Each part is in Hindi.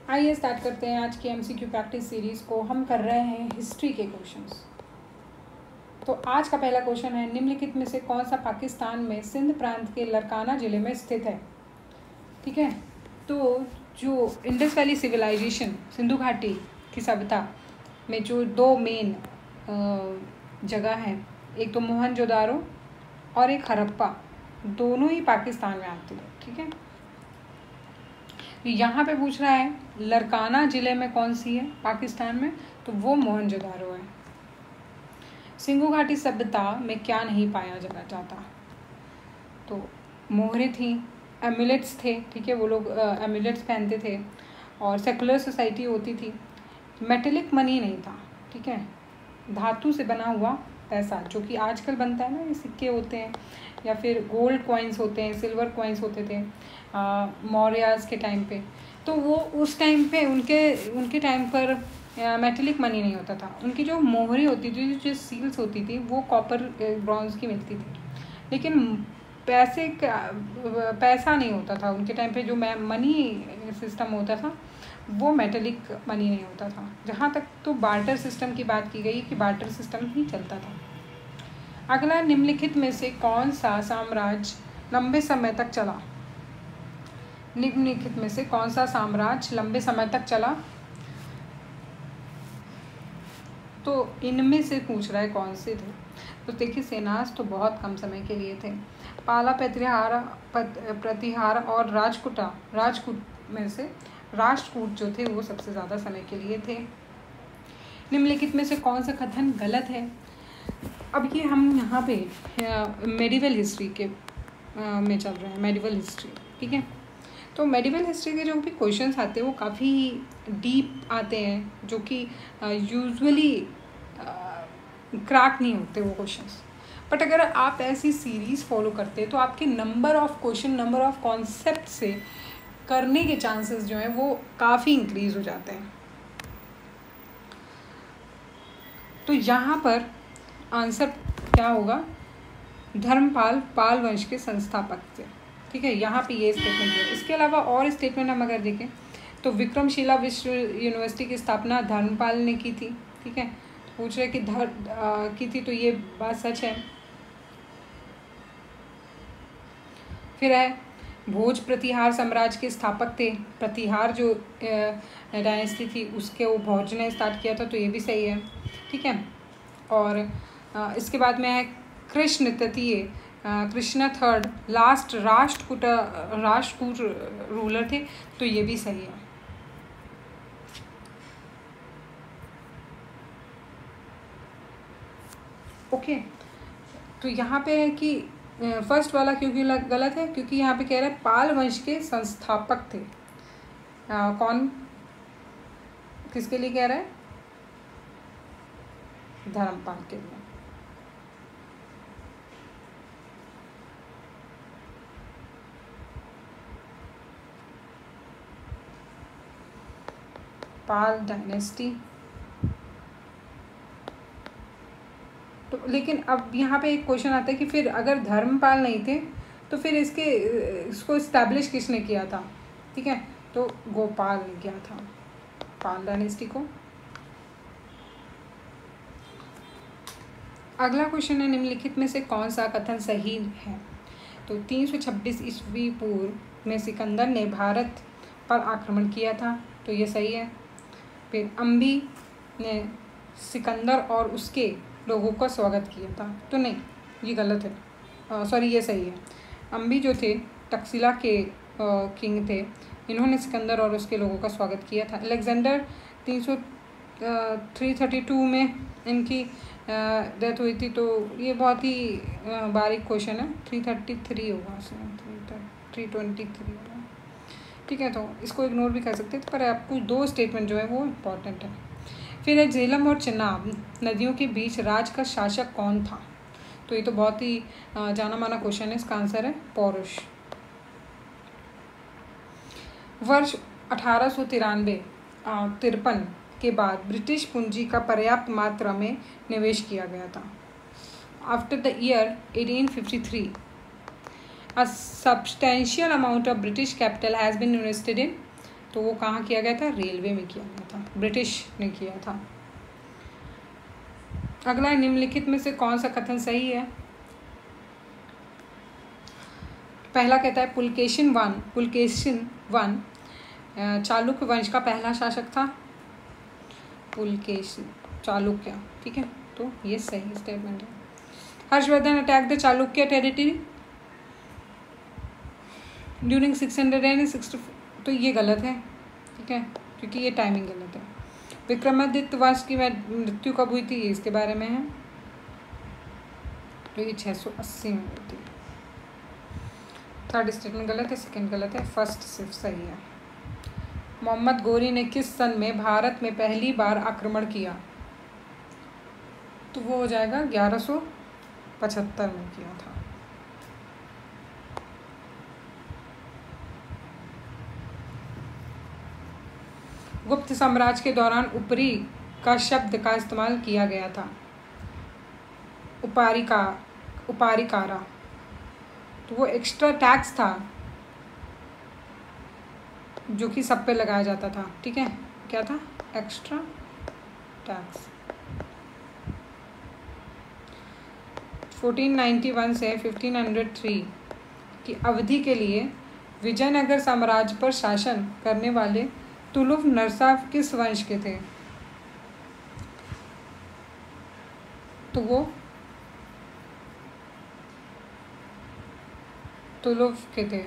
आइए स्टार्ट करते हैं आज की एमसीक्यू प्रैक्टिस सीरीज़ को। हम कर रहे हैं हिस्ट्री के क्वेश्चंस। तो आज का पहला क्वेश्चन है, निम्नलिखित में से कौन सा पाकिस्तान में सिंध प्रांत के लरकाना ज़िले में स्थित है। ठीक है, तो जो इंडस वैली सिविलाइजेशन, सिंधु घाटी की सभ्यता में जो दो मेन जगह हैं, एक तो मोहनजोदारो और एक हड़प्पा, दोनों ही पाकिस्तान में आती है। ठीक है, यहाँ पे पूछ रहा है लरकाना ज़िले में कौन सी है पाकिस्तान में, तो वो मोहनजोदारो है। सिंधु घाटी सभ्यता में क्या नहीं पाया जाता, तो मोहरें थी, एम्यूलेट्स थे। ठीक है, वो लोग एम्यूलेट्स पहनते थे और सेकुलर सोसाइटी होती थी। मेटेलिक मनी नहीं था। ठीक है, धातु से बना हुआ पैसा जो कि आजकल बनता है ना, ये सिक्के होते हैं या फिर गोल्ड कॉइन्स होते हैं, सिल्वर कॉइन्स होते थे मौर्यास के टाइम पे। तो वो उस टाइम पे उनके टाइम पर मेटेलिक मनी नहीं होता था। उनकी जो मोहरी होती थी, जो सील्स होती थी, वो कॉपर ब्रॉन्ज की मिलती थी, लेकिन पैसा नहीं होता था उनके टाइम पे। जो मनी सिस्टम होता था वो मेटेलिक मनी नहीं होता था। जहाँ तक तो बार्टर सिस्टम की बात की गई कि बार्टर सिस्टम ही चलता था। अगला, निम्नलिखित में से कौन सा साम्राज्य लंबे समय तक चला। निम्नलिखित में से कौन सा साम्राज्य लंबे समय तक चला, तो इनमें से पूछ रहा है कौन से थे। तो देखिए, सेनास तो बहुत कम समय के लिए थे। पाला, प्रतिहार और राजकूट में से राष्ट्रकूट जो थे वो सबसे ज़्यादा समय के लिए थे। निम्नलिखित में से कौन सा कथन गलत है। अब ये हम यहाँ पे मेडिवल हिस्ट्री के में चल रहे हैं, मेडिवल हिस्ट्री। ठीक है, तो मेडिवल हिस्ट्री के जो भी क्वेश्चंस आते हैं वो काफ़ी डीप आते हैं, जो कि यूजुअली क्रैक नहीं होते वो क्वेश्चंस। बट अगर आप ऐसी सीरीज़ फॉलो करते हैं तो आपके number of question, number of concept से करने के चांसेस जो हैं वो काफ़ी इंक्रीज हो जाते हैं। तो यहाँ पर आंसर क्या होगा, धर्मपाल पाल वंश के संस्थापक थे। ठीक है, यहाँ पे ये स्टेटमेंट है। इसके अलावा और स्टेटमेंट हम अगर देखें तो विक्रमशिला विश्व यूनिवर्सिटी की स्थापना धर्मपाल ने की थी। ठीक है, तो पूछ रहे कि की थी, तो ये बात सच है। फिर है, भोज प्रतिहार साम्राज्य के स्थापक थे। प्रतिहार जो डायनेस्टी थी उसके वो भोज ने स्टार्ट किया था, तो ये भी सही है। ठीक है, और इसके बाद में है कृष्ण तृतीय, Krishna third last Rashtrakuta ruler थे, तो ये भी सही है। ओके, तो यहाँ पे है कि फर्स्ट वाला क्योंकि गलत है, क्योंकि यहाँ पे कह रहा है पाल वंश के संस्थापक थे। कौन, किसके लिए कह रहा है, धर्मपाल के लिए। पाल डायनेस्टी। तो लेकिन अब यहाँ पे एक क्वेश्चन आता है कि फिर अगर धर्मपाल नहीं थे तो फिर इसको इस्टेब्लिश किसने किया था। ठीक है, तो गोपाल ने किया था पाल डायनेस्टी को। अगला क्वेश्चन है, निम्नलिखित में से कौन सा कथन सही है। तो 326 ईस्वी पूर्व में सिकंदर ने भारत पर आक्रमण किया था, तो ये सही है। फिर अम्बी ने सिकंदर और उसके लोगों का स्वागत किया था, तो नहीं, ये गलत है। सॉरी, ये सही है। अम्बी जो थे तक्षशिला के किंग थे, इन्होंने सिकंदर और उसके लोगों का स्वागत किया था। अलेक्जेंडर 332 में इनकी डेथ हुई थी, तो ये बहुत ही बारीक क्वेश्चन है। 333 होगा, 323 होगा। ठीक है, तो इसको इग्नोर भी कर सकते थे, पर आपको दो स्टेटमेंट जो है वो इम्पॉर्टेंट है। फिर है, झेलम और चिनाब नदियों के बीच राज का शासक कौन था, तो ये तो बहुत ही जाना माना क्वेश्चन है। इसका आंसर है पौरुष। वर्ष 1853 के बाद ब्रिटिश पूंजी का पर्याप्त मात्रा में निवेश किया गया था। After the year 1853 a substantial amount of British capital has been invested in तो वो कहाँ किया गया था? रेलवे में किया गया था, ब्रिटिश ने किया था। अगला, निम्नलिखित में से कौन सा कथन सही है? पहला कहता है पुलकेशिन वन चालुक्य वंश का पहला शासक था। पुलकेशिन चालुक्य, ठीक है, तो ये सही स्टेटमेंट है। Harshvardhan attack the Chalukya territory during 660, तो ये गलत है, ठीक है, क्योंकि ये टाइमिंग गलत है। विक्रमादित्य वंश की मृत्यु कब हुई थी? इसके बारे में है, तो ये 680 में हुई थी। थर्ड स्टेटमेंट गलत है, सेकंड गलत है, फर्स्ट सिर्फ सही है। मोहम्मद गोरी ने किस सन में भारत में पहली बार आक्रमण किया? तो वो हो जाएगा 1175 में किया था। गुप्त साम्राज्य के दौरान ऊपरी का शब्द का इस्तेमाल किया गया था। उपारिकारा, तो वो एक्स्ट्रा टैक्स था जो कि सब पे लगाया जाता था, ठीक है, क्या था? Extra tax. 1491 से 1503 की अवधि के लिए विजयनगर साम्राज्य पर शासन करने वाले तुलुफ नरसाफ किस वंश के थे? तो वो तुलुफ के थे,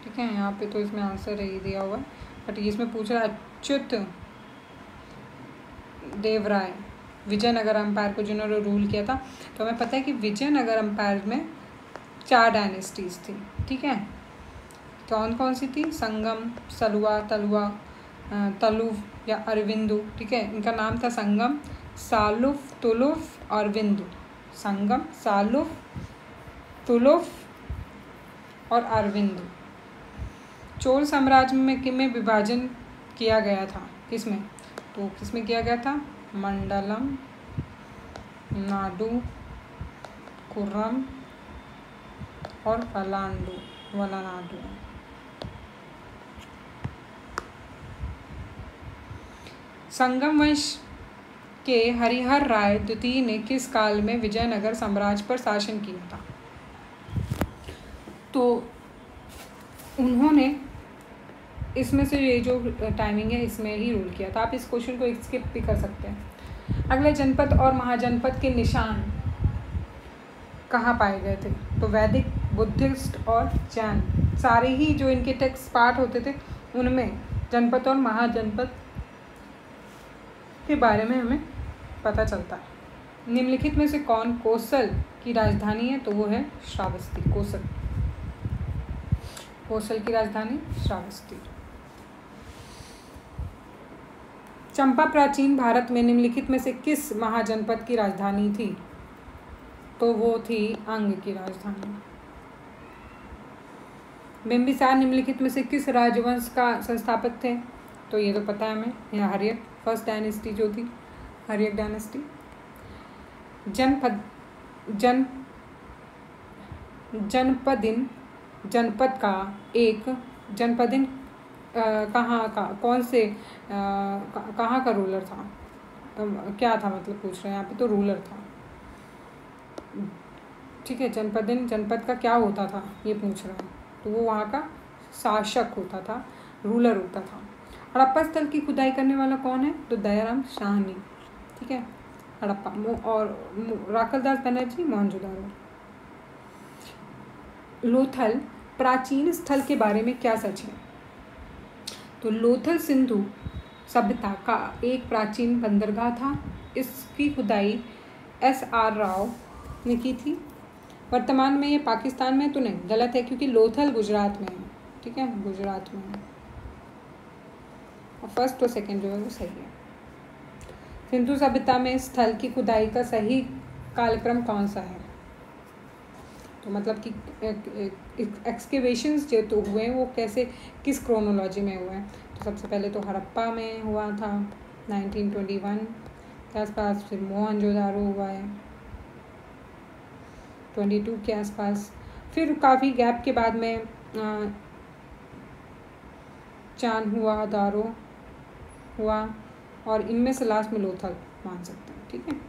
ठीक है। यहाँ पे तो इसमें आंसर ही दिया हुआ है, बट इसमें पूछ रहा है अच्युत देवराय विजयनगर एम्पायर को जिन्होंने रूल किया था। तो हमें पता है कि विजयनगर एम्पायर में 4 डायनेस्टीज थी, ठीक है। कौन कौन सी थी? संगम, सलुआ, तलुफ या अरविंदु, ठीक है। इनका नाम था संगम, सालुफ, तुलुफ और विंदु। संगम, सालुफ, तुलुफ और अरविंदु। चोल साम्राज्य में विभाजन किया गया था, किसमें? तो किसमें किया गया था? मंडलम, नाडु, कुर्रम और वलानाडु। संगम वंश के हरिहर राय द्वितीय ने किस काल में विजयनगर साम्राज्य पर शासन किया था? तो उन्होंने इसमें से ये जो टाइमिंग है इसमें ही रूल किया था। आप इस क्वेश्चन को स्किप भी कर सकते हैं। अगले, जनपद और महाजनपद के निशान कहाँ पाए गए थे? तो वैदिक, बुद्धिस्ट और जैन, सारे ही जो इनके टेक्स्ट पार्ट होते थे उनमें जनपद और महाजनपद के बारे में हमें पता चलता है। निम्नलिखित में से कौन कोसल की राजधानी है? तो वो है श्रावस्ती। कोसल की राजधानी श्रावस्ती। चंपा प्राचीन भारत में निम्नलिखित में से किस महाजनपद की राजधानी थी? तो वो थी अंग की राजधानी। बिंबिसार निम्नलिखित में से किस राजवंश का संस्थापक थे? तो ये तो पता है हमें, यह हर्यक, फर्स्ट डायनेस्टी जो थी, हर्यक डायनेस्टी। जनपद का एक जनपदिन कहाँ का, कौन से कहाँ का रूलर था? क्या था मतलब पूछ रहे हैं यहाँ पे, तो रूलर था, ठीक है। जनपद का क्या होता था ये पूछ रहा है, तो वो वहाँ का शासक होता था, रूलर होता था। हड़प्पा स्थल की खुदाई करने वाला कौन है? तो दयाराम साहनी, ठीक है। हड़प्पा और राखलदास बनर्जी मोहनजोदारो। लोथल प्राचीन स्थल के बारे में क्या सच है? तो लोथल सिंधु सभ्यता का एक प्राचीन बंदरगाह था। इसकी खुदाई SR राव ने की थी। वर्तमान में ये पाकिस्तान में तो नहीं, गलत है, क्योंकि लोथल गुजरात में है, ठीक है, गुजरात में है। और फर्स्ट और सेकंड जो है वो सही है। सिंधु सभ्यता में स्थल की खुदाई का सही कालक्रम कौन सा है? तो मतलब कि एक्सकेवेशंस जो तो हुए हैं वो कैसे, किस क्रोनोलॉजी में हुए हैं? तो सबसे पहले तो हड़प्पा में हुआ था 1921 के आसपास, फिर मोहनजोदारो हुआ है 22 के आसपास, फिर काफ़ी गैप के बाद में चान हुआ, दारो हुआ, और इनमें से लास्ट में लोथल मान सकते हैं। ठीक है।